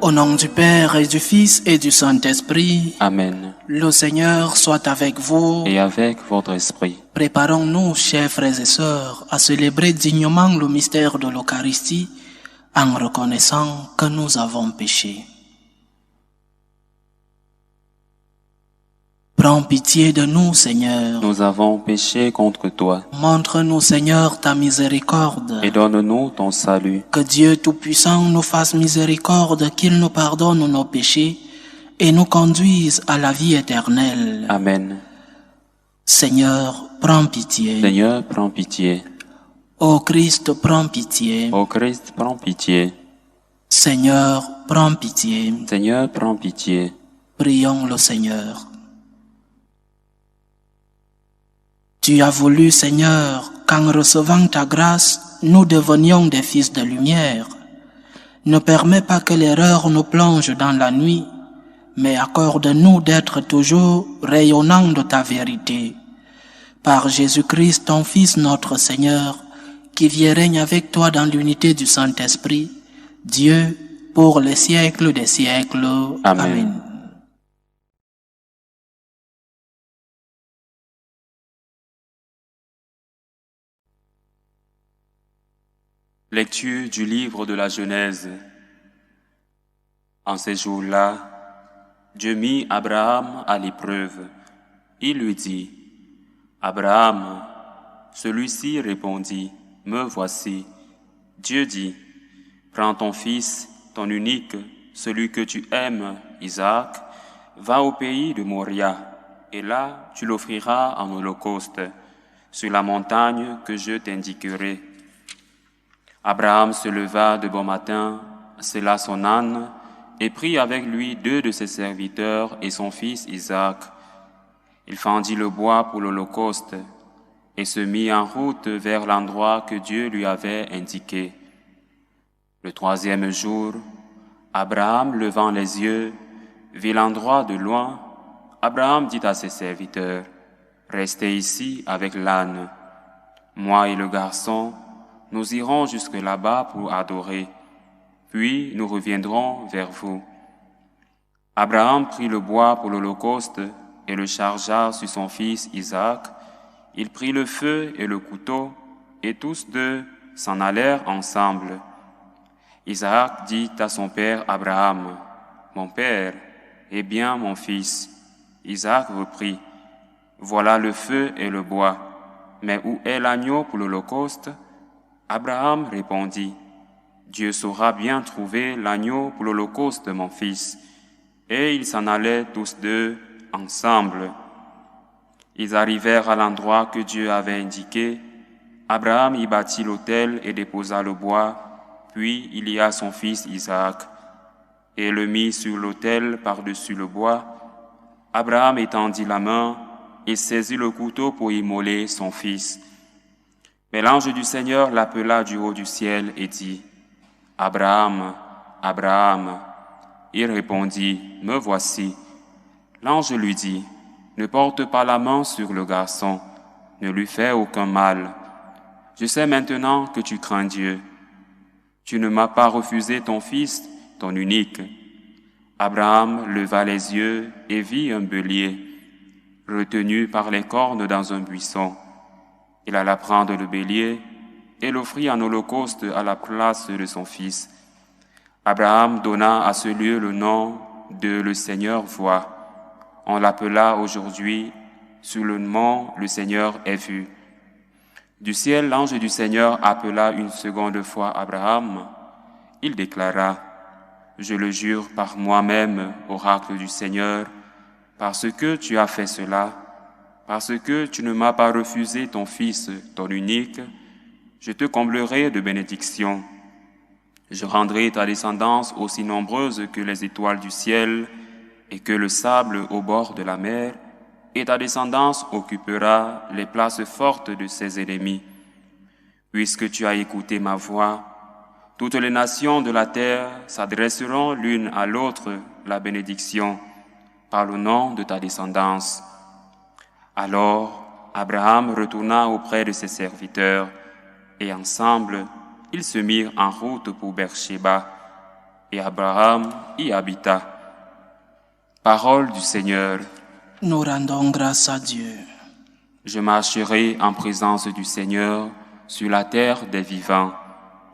Au nom du Père et du Fils et du Saint-Esprit. Amen. Le Seigneur soit avec vous. Et avec votre esprit. Préparons-nous, chers frères et sœurs, à célébrer dignement le mystère de l'Eucharistie en reconnaissant que nous avons péché. Prends pitié de nous, Seigneur. Nous avons péché contre toi. Montre-nous, Seigneur, ta miséricorde. Et donne-nous ton salut. Que Dieu Tout-Puissant nous fasse miséricorde, qu'il nous pardonne nos péchés et nous conduise à la vie éternelle. Amen. Seigneur, prends pitié. Seigneur, prends pitié. Ô Christ, prends pitié. Ô Christ, prends pitié. Seigneur, prends pitié. Seigneur, prends pitié. Prions le Seigneur. Tu as voulu, Seigneur, qu'en recevant ta grâce, nous devenions des fils de lumière. Ne permets pas que l'erreur nous plonge dans la nuit, mais accorde-nous d'être toujours rayonnants de ta vérité. Par Jésus-Christ, ton Fils, notre Seigneur, qui vit et règne avec toi dans l'unité du Saint-Esprit, Dieu, pour les siècles des siècles. Amen. Amen. Lecture du livre de la Genèse. En ces jours-là, Dieu mit Abraham à l'épreuve. Il lui dit, « Abraham !» Celui-ci répondit, « Me voici. » Dieu dit, « Prends ton fils, ton unique, celui que tu aimes, Isaac, va au pays de Moria, et là tu l'offriras en holocauste, sur la montagne que je t'indiquerai. » Abraham se leva de bon matin, sella son âne, et prit avec lui 2 de ses serviteurs et son fils Isaac. Il fendit le bois pour l'holocauste, et se mit en route vers l'endroit que Dieu lui avait indiqué. Le 3e jour, Abraham, levant les yeux, vit l'endroit de loin. Abraham dit à ses serviteurs, « Restez ici avec l'âne. Moi et le garçon, nous irons jusque là-bas pour adorer, puis nous reviendrons vers vous. » Abraham prit le bois pour l'holocauste et le chargea sur son fils Isaac. Il prit le feu et le couteau, et tous 2 s'en allèrent ensemble. Isaac dit à son père Abraham, « Mon père, eh bien mon fils. » Isaac reprit, « Voilà le feu et le bois, mais où est l'agneau pour l'holocauste ?» Abraham répondit, « Dieu saura bien trouver l'agneau pour l'holocauste, mon fils. » Et ils s'en allaient tous 2 ensemble. Ils arrivèrent à l'endroit que Dieu avait indiqué. Abraham y bâtit l'autel et déposa le bois, puis il lia son fils Isaac et le mit sur l'autel par-dessus le bois. Abraham étendit la main et saisit le couteau pour immoler son fils. Mais l'ange du Seigneur l'appela du haut du ciel et dit, « Abraham, Abraham !» Il répondit, « Me voici. » L'ange lui dit, « Ne porte pas la main sur le garçon, ne lui fais aucun mal. Je sais maintenant que tu crains Dieu. Tu ne m'as pas refusé ton fils, ton unique. » Abraham leva les yeux et vit un bélier, retenu par les cornes dans un buisson. Il alla prendre le bélier et l'offrit en holocauste à la place de son fils. Abraham donna à ce lieu le nom de « Le Seigneur voit ». On l'appela aujourd'hui sur le mont « Le Seigneur est vu ». Du ciel, l'ange du Seigneur appela une seconde fois Abraham. Il déclara, « Je le jure par moi-même, oracle du Seigneur, parce que tu as fait cela, parce que tu ne m'as pas refusé ton fils, ton unique, je te comblerai de bénédictions. Je rendrai ta descendance aussi nombreuse que les étoiles du ciel et que le sable au bord de la mer, et ta descendance occupera les places fortes de ses ennemis. Puisque tu as écouté ma voix, toutes les nations de la terre s'adresseront l'une à l'autre la bénédiction par le nom de ta descendance. » Alors Abraham retourna auprès de ses serviteurs, et ensemble ils se mirent en route pour Beersheba. et Abraham y habita. Parole du Seigneur. Nous rendons grâce à Dieu. Je marcherai en présence du Seigneur sur la terre des vivants.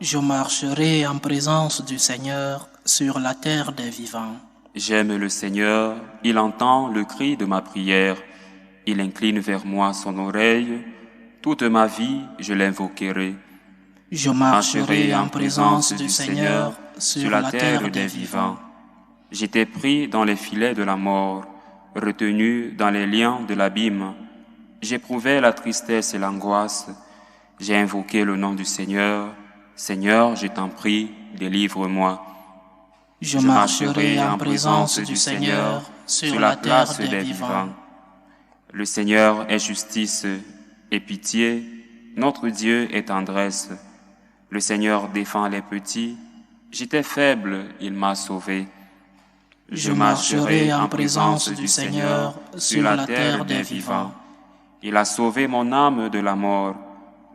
Je marcherai en présence du Seigneur sur la terre des vivants. J'aime le Seigneur, il entend le cri de ma prière. Il incline vers moi son oreille. Toute ma vie, je l'invoquerai. Je marcherai en présence du Seigneur sur la terre des vivants. J'étais pris dans les filets de la mort, retenu dans les liens de l'abîme. J'éprouvais la tristesse et l'angoisse. J'ai invoqué le nom du Seigneur. Seigneur, je t'en prie, délivre-moi. Je marcherai en présence du Seigneur sur la terre des vivants. Le Seigneur est justice et pitié. Notre Dieu est tendresse. Le Seigneur défend les petits. J'étais faible, il m'a sauvé. Je marcherai en présence du Seigneur sur la terre des vivants. Il a sauvé mon âme de la mort,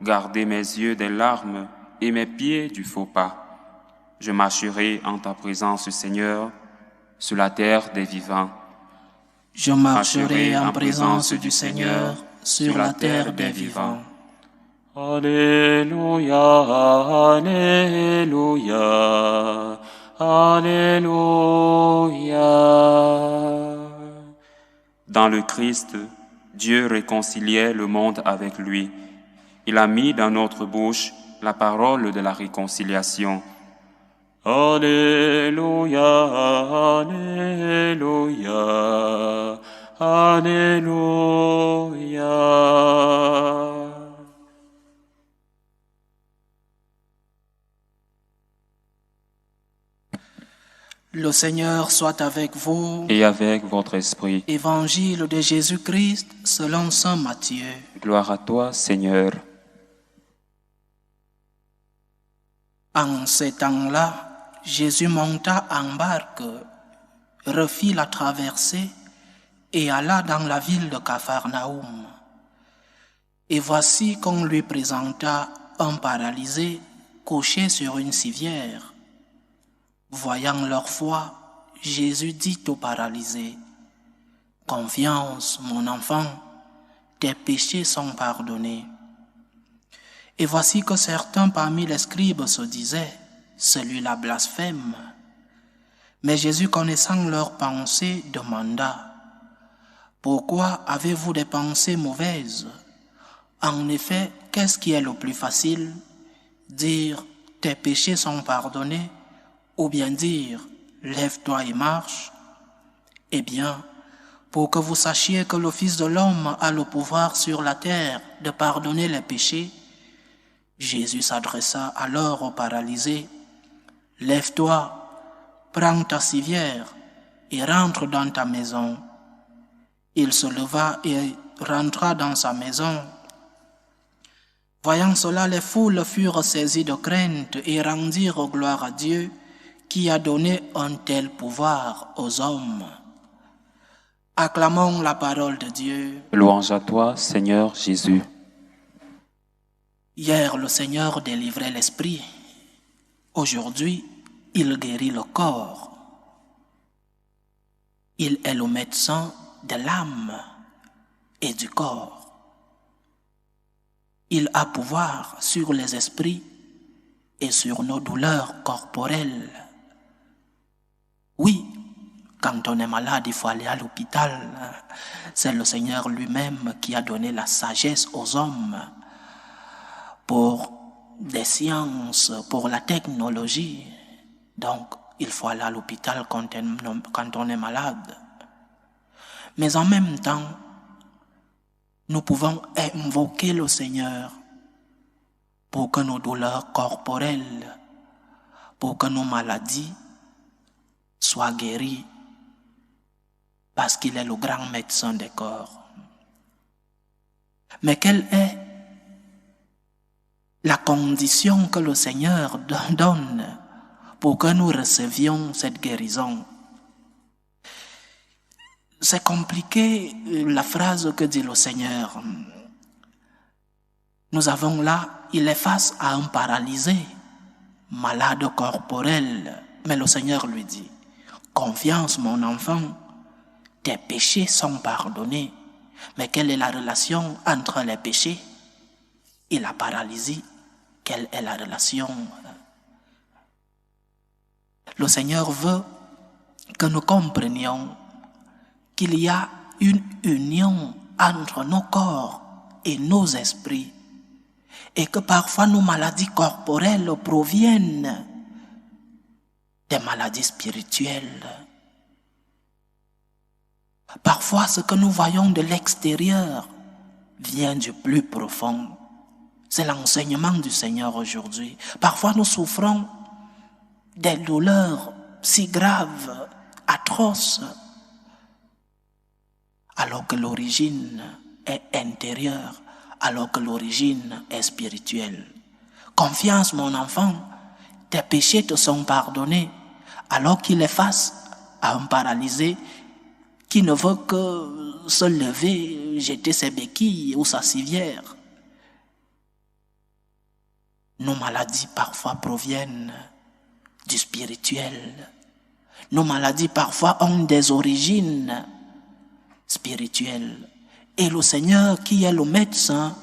gardé mes yeux des larmes et mes pieds du faux pas. Je marcherai en ta présence, Seigneur, sur la terre des vivants. Je marcherai en présence du Seigneur sur la terre des vivants. Alléluia, Alléluia, Alléluia. Dans le Christ, Dieu réconciliait le monde avec lui. Il a mis dans notre bouche la parole de la réconciliation. Alléluia, Alléluia, Alléluia. Le Seigneur soit avec vous. Et avec votre esprit. Évangile de Jésus-Christ selon saint Matthieu. Gloire à toi, Seigneur. En ces temps-là, Jésus monta en barque, refit la traversée et alla dans la ville de Capharnaüm. Et voici qu'on lui présenta un paralysé couché sur une civière. Voyant leur foi, Jésus dit au paralysé, « Confiance, mon enfant, tes péchés sont pardonnés. » Et voici que certains parmi les scribes se disaient, « Celui-là blasphème. » Mais Jésus, connaissant leurs pensées, demanda, « Pourquoi avez-vous des pensées mauvaises? En effet, qu'est-ce qui est le plus facile? Dire, tes péchés sont pardonnés, ou bien dire, lève-toi et marche? Eh bien, pour que vous sachiez que le Fils de l'homme a le pouvoir sur la terre de pardonner les péchés, Jésus s'adressa alors au paralysé, « Lève-toi, prends ta civière et rentre dans ta maison. » Il se leva et rentra dans sa maison. Voyant cela, les foules furent saisies de crainte et rendirent gloire à Dieu qui a donné un tel pouvoir aux hommes. Acclamons la parole de Dieu. Louange à toi, Seigneur Jésus. Hier, le Seigneur délivrait l'esprit. Aujourd'hui, il guérit le corps. Il est le médecin de l'âme et du corps. Il a pouvoir sur les esprits et sur nos douleurs corporelles. Oui, quand on est malade, il faut aller à l'hôpital. C'est le Seigneur lui-même qui a donné la sagesse aux hommes pour des sciences, pour la technologie. Donc, il faut aller à l'hôpital quand on est malade. Mais en même temps, nous pouvons invoquer le Seigneur pour que nos douleurs corporelles, pour que nos maladies soient guéries, parce qu'il est le grand médecin des corps. Mais quelle est la condition que le Seigneur donne pour que nous recevions cette guérison? C'est compliqué la phrase que dit le Seigneur. Nous avons là, il est face à un paralysé, malade corporel, Mais le Seigneur lui dit, confiance mon enfant, tes péchés sont pardonnés. Mais quelle est la relation entre les péchés et la paralysie? Quelle est la relation? Le Seigneur veut que nous comprenions qu'il y a une union entre nos corps et nos esprits et que parfois nos maladies corporelles proviennent des maladies spirituelles. Parfois, ce que nous voyons de l'extérieur vient du plus profond. C'est l'enseignement du Seigneur aujourd'hui. Parfois, nous souffrons des douleurs si graves, atroces, alors que l'origine est intérieure, alors que l'origine est spirituelle. Confiance, mon enfant, tes péchés te sont pardonnés, alors qu'il est face à un paralysé qui ne veut que se lever, jeter ses béquilles ou sa civière. Nos maladies parfois proviennent du spirituel. Nos maladies parfois ont des origines spirituelles. Et le Seigneur, qui est le médecin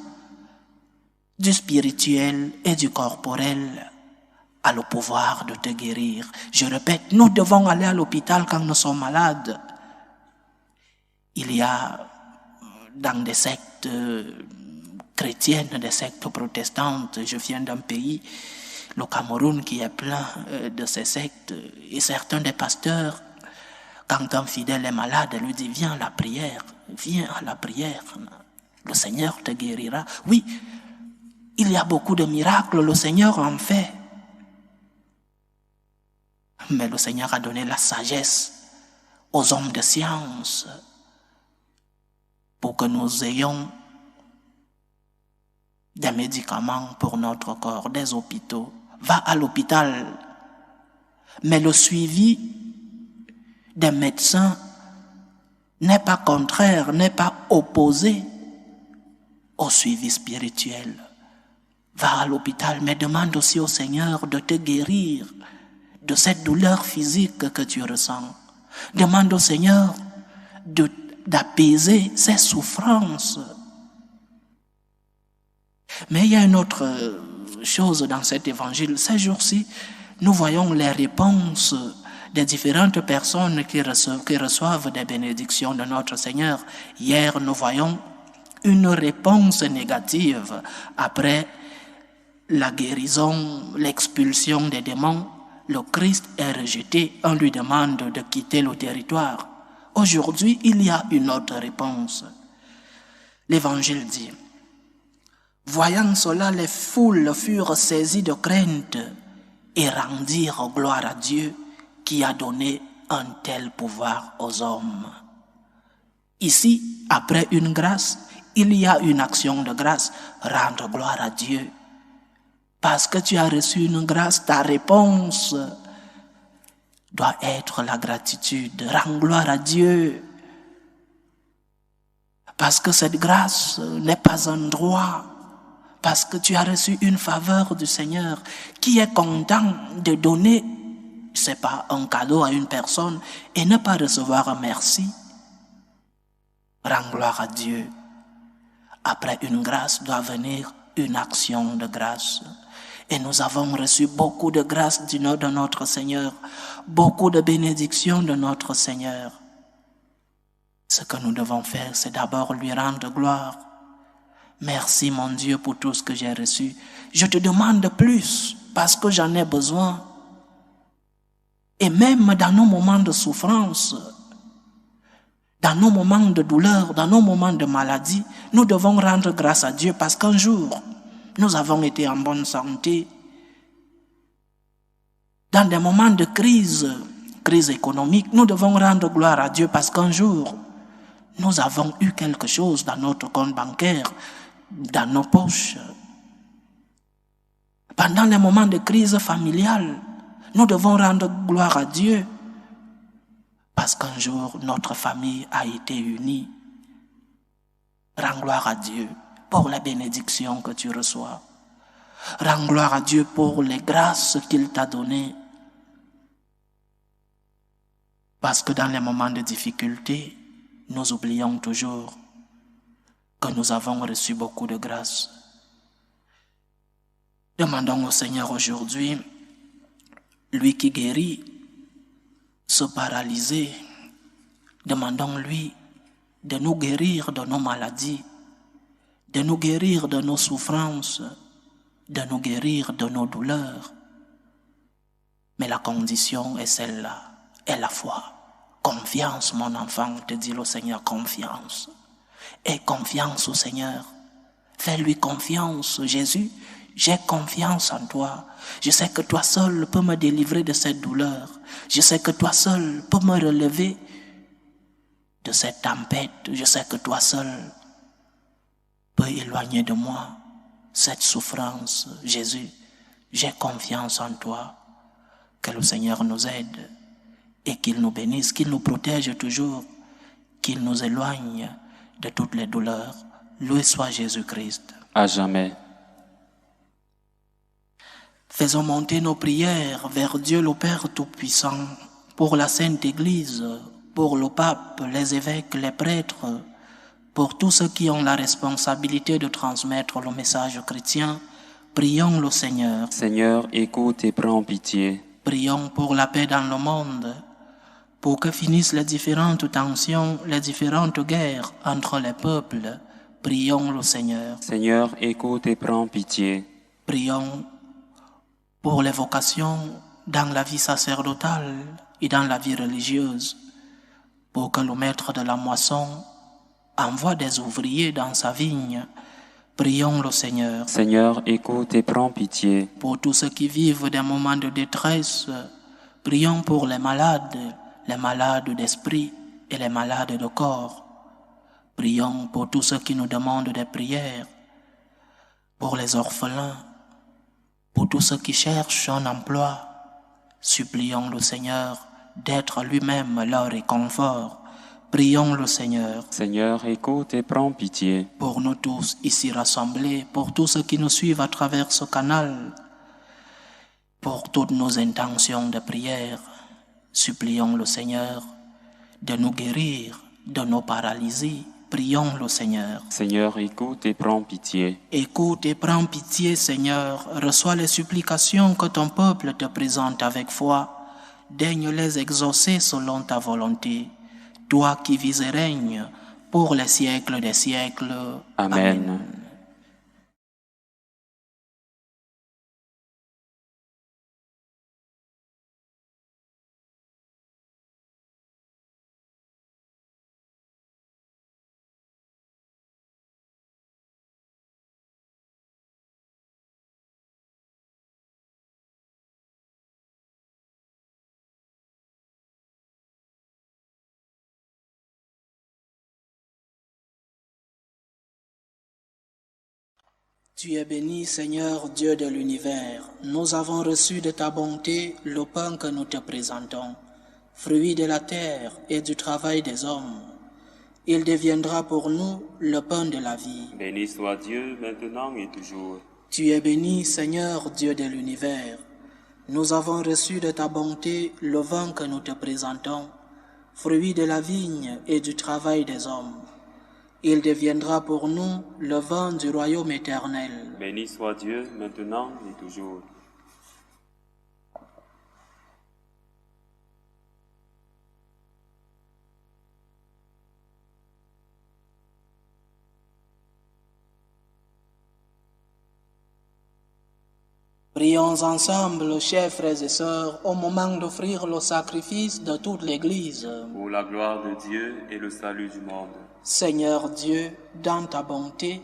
du spirituel et du corporel, a le pouvoir de te guérir. Je répète, nous devons aller à l'hôpital quand nous sommes malades. Il y a dans des sectes chrétiennes, des sectes protestantes, je viens d'un pays, le Cameroun, qui est plein de ces sectes, et certains des pasteurs, quand un fidèle est malade, lui dit, viens à la prière, le Seigneur te guérira. Oui, il y a beaucoup de miracles, le Seigneur en fait. Mais le Seigneur a donné la sagesse aux hommes de science pour que nous ayons des médicaments pour notre corps, des hôpitaux. Va à l'hôpital. Mais le suivi des médecins n'est pas contraire, n'est pas opposé au suivi spirituel. Va à l'hôpital, mais demande aussi au Seigneur de te guérir de cette douleur physique que tu ressens. Demande au Seigneur d'apaiser ces souffrances. Mais il y a une autre chose dans cet évangile. Ces jours-ci, nous voyons les réponses des différentes personnes qui reçoivent des bénédictions de notre Seigneur. Hier, nous voyons une réponse négative après la guérison, l'expulsion des démons. Le Christ est rejeté, on lui demande de quitter le territoire. Aujourd'hui, il y a une autre réponse. L'Évangile dit, voyant cela, les foules furent saisies de crainte et rendirent gloire à Dieu qui a donné un tel pouvoir aux hommes. Ici, après une grâce, il y a une action de grâce, rendre gloire à Dieu. Parce que tu as reçu une grâce, ta réponse doit être la gratitude. Rends gloire à Dieu. Parce que cette grâce n'est pas un droit. Parce que tu as reçu une faveur du Seigneur qui est content de donner, c'est pas un cadeau à une personne et ne pas recevoir un merci. Rends gloire à Dieu. Après une grâce doit venir une action de grâce. Et nous avons reçu beaucoup de grâce de notre Seigneur, beaucoup de bénédictions de notre Seigneur. Ce que nous devons faire, c'est d'abord lui rendre gloire. Merci mon Dieu pour tout ce que j'ai reçu. Je te demande plus parce que j'en ai besoin. Et même dans nos moments de souffrance, dans nos moments de douleur, dans nos moments de maladie, nous devons rendre grâce à Dieu parce qu'un jour, nous avons été en bonne santé. Dans des moments de crise économique, nous devons rendre gloire à Dieu parce qu'un jour, nous avons eu quelque chose dans notre compte bancaire, dans nos poches. Pendant les moments de crise familiale, nous devons rendre gloire à Dieu parce qu'un jour, notre famille a été unie. Rends gloire à Dieu pour les bénédictions que tu reçois. Rends gloire à Dieu pour les grâces qu'il t'a données. Parce que dans les moments de difficulté, nous oublions toujours que nous avons reçu beaucoup de grâce. Demandons au Seigneur aujourd'hui, lui qui guérit ce paralysé, demandons-lui de nous guérir de nos maladies, de nous guérir de nos souffrances, de nous guérir de nos douleurs. Mais la condition est celle-là, est la foi. Confiance, mon enfant, te dit le Seigneur, confiance. Aie confiance au Seigneur. Fais-lui confiance, Jésus. J'ai confiance en toi. Je sais que toi seul peux me délivrer de cette douleur. Je sais que toi seul peux me relever de cette tempête. Je sais que toi seul peux éloigner de moi cette souffrance. Jésus, j'ai confiance en toi. Que le Seigneur nous aide et qu'il nous bénisse, qu'il nous protège toujours, qu'il nous éloigne de toutes les douleurs. Loué soit Jésus-Christ. À jamais. Faisons monter nos prières vers Dieu le Père Tout-Puissant, pour la Sainte Église, pour le pape, les évêques, les prêtres, pour tous ceux qui ont la responsabilité de transmettre le message chrétien. Prions le Seigneur. Seigneur, écoute et prends pitié. Prions pour la paix dans le monde, pour que finissent les différentes tensions, les différentes guerres entre les peuples. Prions le Seigneur. Seigneur, écoute et prends pitié. Prions pour les vocations dans la vie sacerdotale et dans la vie religieuse, pour que le maître de la moisson envoie des ouvriers dans sa vigne. Prions le Seigneur. Seigneur, écoute et prends pitié. Pour tous ceux qui vivent des moments de détresse, prions pour les malades d'esprit et les malades de corps. Prions pour tous ceux qui nous demandent des prières, pour les orphelins, pour tous ceux qui cherchent un emploi. Supplions le Seigneur d'être lui-même leur réconfort. Prions le Seigneur. Seigneur, écoute et prends pitié. Pour nous tous ici rassemblés, pour tous ceux qui nous suivent à travers ce canal, pour toutes nos intentions de prière, supplions le Seigneur de nous guérir de nos paralysies. Prions le Seigneur. Seigneur, écoute et prends pitié. Écoute et prends pitié, Seigneur. Reçois les supplications que ton peuple te présente avec foi. Daigne les exaucer selon ta volonté. Toi qui vis et règnes pour les siècles des siècles. Amen. Tu es béni, Seigneur, Dieu de l'univers. Nous avons reçu de ta bonté le pain que nous te présentons, fruit de la terre et du travail des hommes. Il deviendra pour nous le pain de la vie. Béni soit Dieu, maintenant et toujours. Tu es béni, Seigneur, Dieu de l'univers. Nous avons reçu de ta bonté le vin que nous te présentons, fruit de la vigne et du travail des hommes. Il deviendra pour nous le vin du royaume éternel. Béni soit Dieu, maintenant et toujours. Prions ensemble, chers frères et sœurs, au moment d'offrir le sacrifice de toute l'Église. Pour la gloire de Dieu et le salut du monde. Seigneur Dieu, dans ta bonté,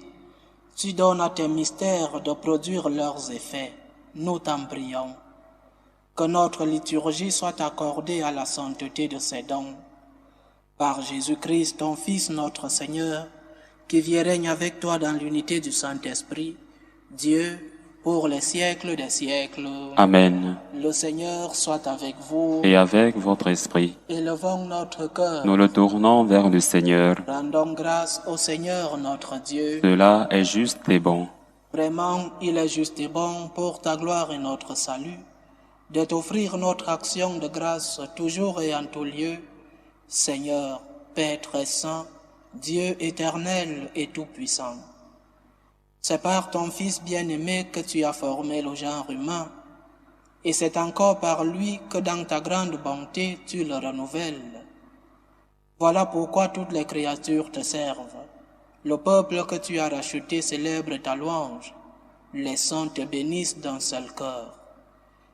tu donnes à tes mystères de produire leurs effets. Nous t'en prions. Que notre liturgie soit accordée à la sainteté de ces dons. Par Jésus-Christ, ton Fils, notre Seigneur, qui vit et règne avec toi dans l'unité du Saint-Esprit, Dieu, pour les siècles des siècles. Amen. Le Seigneur soit avec vous. Et avec votre esprit. Élevons notre cœur. Nous le tournons vers le Seigneur. Rendons grâce au Seigneur notre Dieu. Cela est juste et bon. Vraiment, il est juste et bon pour ta gloire et notre salut, de t'offrir notre action de grâce toujours et en tout lieu, Seigneur, Père très saint, Dieu éternel et tout-puissant, c'est par ton Fils bien-aimé que tu as formé le genre humain, et c'est encore par lui que dans ta grande bonté tu le renouvelles. Voilà pourquoi toutes les créatures te servent. Le peuple que tu as racheté célèbre ta louange. Les saints te bénissent d'un seul cœur.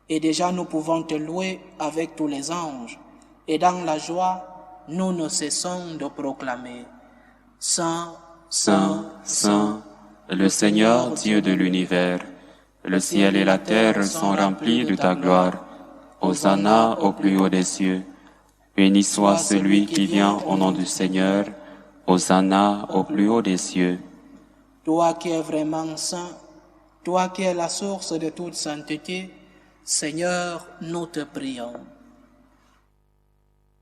Et déjà nous pouvons te louer avec tous les anges, et dans la joie, nous ne cessons de proclamer « Saint, Saint, Saint, le Seigneur Dieu de l'univers, le ciel et la terre sont remplis de ta gloire. Hosanna au plus haut des cieux. Béni soit celui qui vient au nom du Seigneur. Hosanna au plus haut des cieux. » Toi qui es vraiment saint, toi qui es la source de toute sainteté, Seigneur, nous te prions.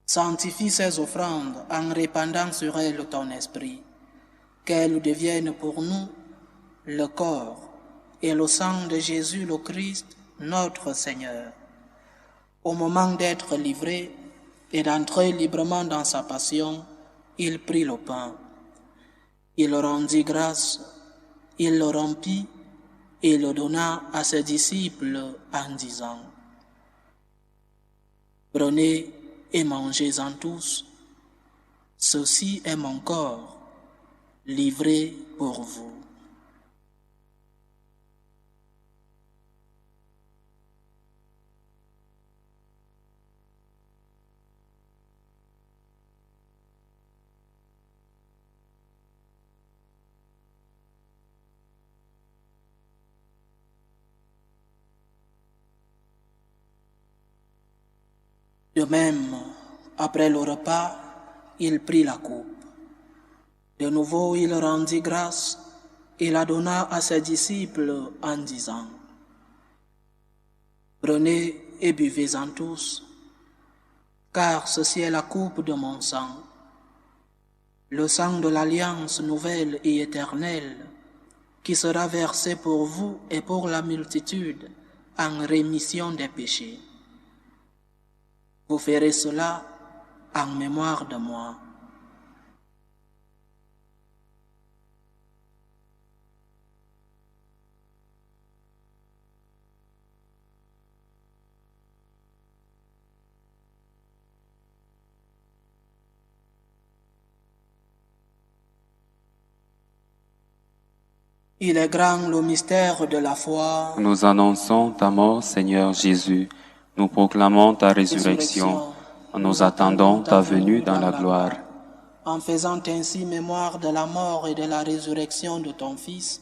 Sanctifie ces offrandes en répandant sur elles ton esprit, qu'elles deviennent pour nous le corps et le sang de Jésus le Christ, notre Seigneur. Au moment d'être livré et d'entrer librement dans sa passion, il prit le pain. Il rendit grâce, il le rompit et le donna à ses disciples en disant « Prenez et mangez-en tous, ceci est mon corps, livré pour vous. » De même, après le repas, il prit la coupe. De nouveau, il rendit grâce et la donna à ses disciples en disant « Prenez et buvez-en tous, car ceci est la coupe de mon sang, le sang de l'alliance nouvelle et éternelle, qui sera versé pour vous et pour la multitude en rémission des péchés. Vous ferez cela en mémoire de moi. » Il est grand le mystère de la foi. Nous annonçons ta mort, Seigneur Jésus. Nous proclamons ta résurrection. Nous attendons ta venue dans la gloire. En faisant ainsi mémoire de la mort et de la résurrection de ton Fils,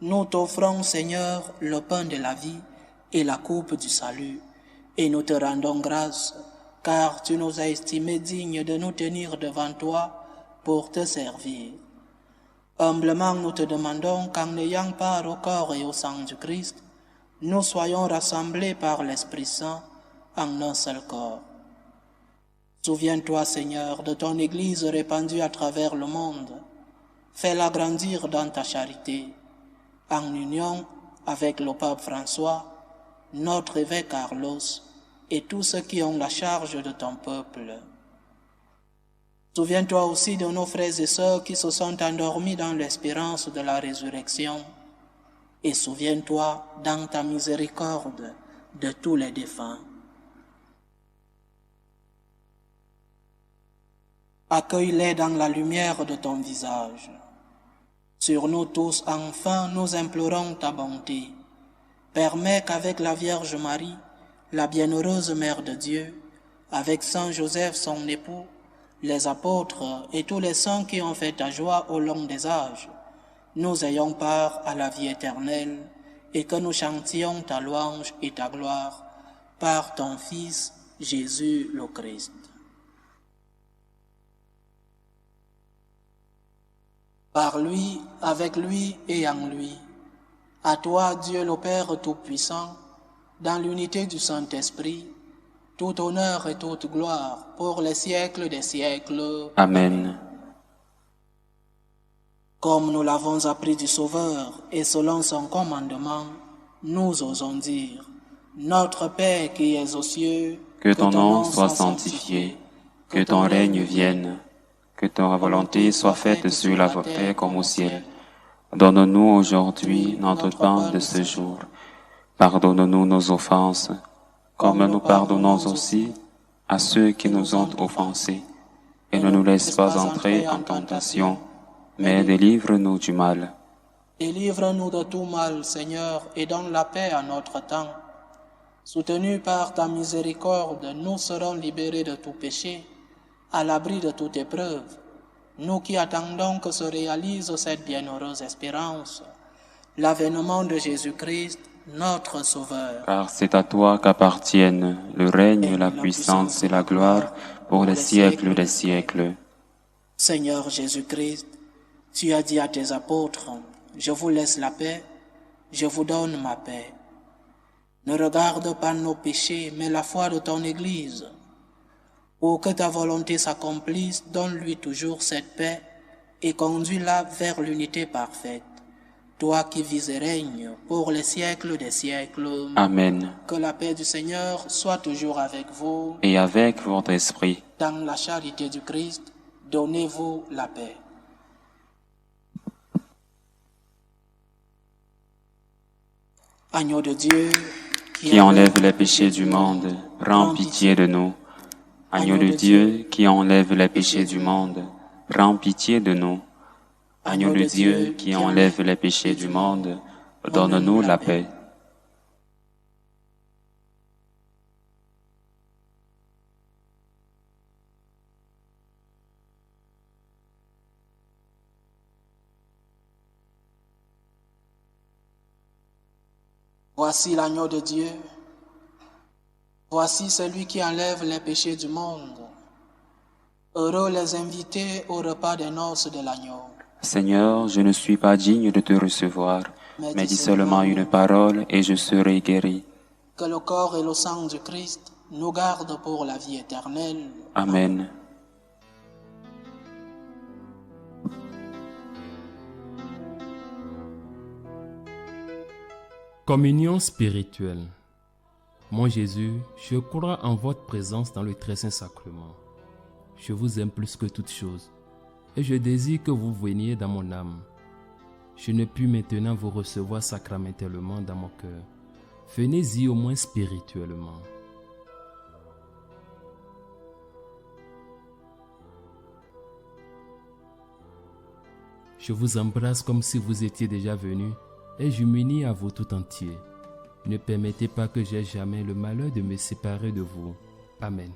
nous t'offrons, Seigneur, le pain de la vie et la coupe du salut, et nous te rendons grâce, car tu nous as estimés dignes de nous tenir devant toi pour te servir. Humblement, nous te demandons qu'en ayant part au corps et au sang du Christ, nous soyons rassemblés par l'Esprit Saint en un seul corps. Souviens-toi, Seigneur, de ton Église répandue à travers le monde. Fais-la grandir dans ta charité, en union avec le pape François, notre évêque Carlos et tous ceux qui ont la charge de ton peuple. Souviens-toi aussi de nos frères et sœurs qui se sont endormis dans l'espérance de la résurrection. Et souviens-toi dans ta miséricorde de tous les défunts. Accueille-les dans la lumière de ton visage. Sur nous tous, enfin, nous implorons ta bonté. Permets qu'avec la Vierge Marie, la bienheureuse Mère de Dieu, avec Saint Joseph son époux, les apôtres et tous les saints qui ont fait ta joie au long des âges, nous ayons part à la vie éternelle et que nous chantions ta louange et ta gloire par ton Fils Jésus le Christ. Par lui, avec lui et en lui, à toi, Dieu le Père Tout-Puissant, dans l'unité du Saint-Esprit, tout honneur et toute gloire pour les siècles des siècles. Amen. Comme nous l'avons appris du Sauveur et selon son commandement, nous osons dire, Notre Père qui es aux cieux, Que ton nom soit sanctifié, que ton règne vienne, que ta volonté soit faite sur la terre comme au ciel. Donne-nous aujourd'hui notre pain de ce jour. Pardonne-nous nos offenses, comme nous pardonnons aussi à ceux qui nous ont offensés. Et ne nous laisse pas entrer en tentation, mais délivre-nous du mal. Délivre-nous de tout mal, Seigneur, et donne la paix à notre temps. Soutenus par ta miséricorde, nous serons libérés de tout péché, à l'abri de toute épreuve. Nous qui attendons que se réalise cette bienheureuse espérance, l'avènement de Jésus-Christ, notre Sauveur. Car c'est à toi qu'appartiennent le règne, la puissance et la gloire pour les siècles des siècles. Seigneur Jésus-Christ, tu as dit à tes apôtres, « Je vous laisse la paix, je vous donne ma paix. » Ne regarde pas nos péchés, mais la foi de ton Église. Pour que ta volonté s'accomplisse, donne-lui toujours cette paix et conduis-la vers l'unité parfaite. Toi qui vis et règnes pour les siècles des siècles. Amen. Que la paix du Seigneur soit toujours avec vous. Et avec votre esprit. Dans la charité du Christ, donnez-vous la paix. Agneau de Dieu, qui enlève les péchés du monde, prends pitié de nous. Agneau de Dieu, qui enlève les péchés du monde, prends pitié de nous. Agneau de Dieu, qui enlève les péchés du monde, donne-nous la paix. Voici l'agneau de Dieu. Voici celui qui enlève les péchés du monde. Heureux les invités au repas des noces de l'agneau. Seigneur, je ne suis pas digne de te recevoir, mais dis seulement une parole et je serai guéri. Que le corps et le sang du Christ nous gardent pour la vie éternelle. Amen. Communion spirituelle. Mon Jésus, je crois en votre présence dans le très saint sacrement. Je vous aime plus que toute chose et je désire que vous veniez dans mon âme. Je ne puis maintenant vous recevoir sacramentellement dans mon cœur. Venez-y au moins spirituellement. Je vous embrasse comme si vous étiez déjà venu et je m'unis à vous tout entier. Ne permettez pas que j'aie jamais le malheur de me séparer de vous. Amen.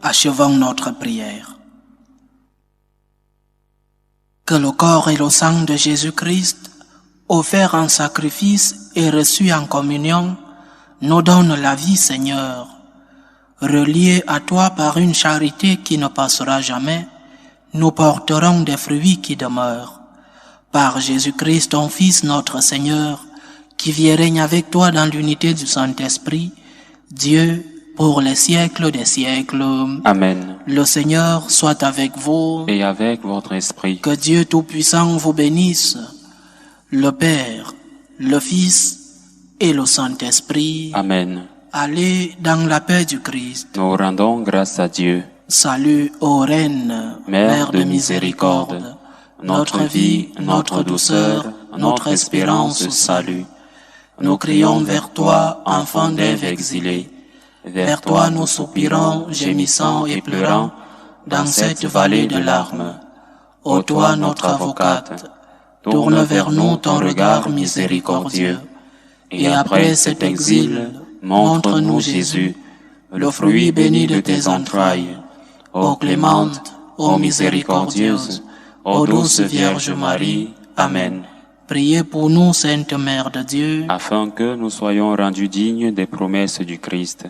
Achevons notre prière. Que le corps et le sang de Jésus-Christ, offerts en sacrifice et reçus en communion, nous donnent la vie, Seigneur. Reliés à toi par une charité qui ne passera jamais, nous porterons des fruits qui demeurent. Par Jésus-Christ, ton Fils, notre Seigneur, qui vit et règne avec toi dans l'unité du Saint-Esprit, Dieu, pour les siècles des siècles. Amen. Le Seigneur soit avec vous. Et avec votre esprit. Que Dieu Tout-Puissant vous bénisse, le Père, le Fils et le Saint-Esprit. Amen. Allez dans la paix du Christ. Nous rendons grâce à Dieu. Salut, ô Reine, Mère de miséricorde, notre vie, notre douceur, notre espérance, salut. Nous crions vers toi, enfant d'Ève exilée. Vers toi nous soupirons, gémissant et pleurant, dans cette vallée de larmes. Ô toi notre avocate, tourne vers nous ton regard miséricordieux. Et après cet exil, montre-nous Jésus, le fruit béni de tes entrailles. Ô clémente, ô miséricordieuse, ô douce Vierge Marie. Amen. Priez pour nous, Sainte Mère de Dieu, afin que nous soyons rendus dignes des promesses du Christ.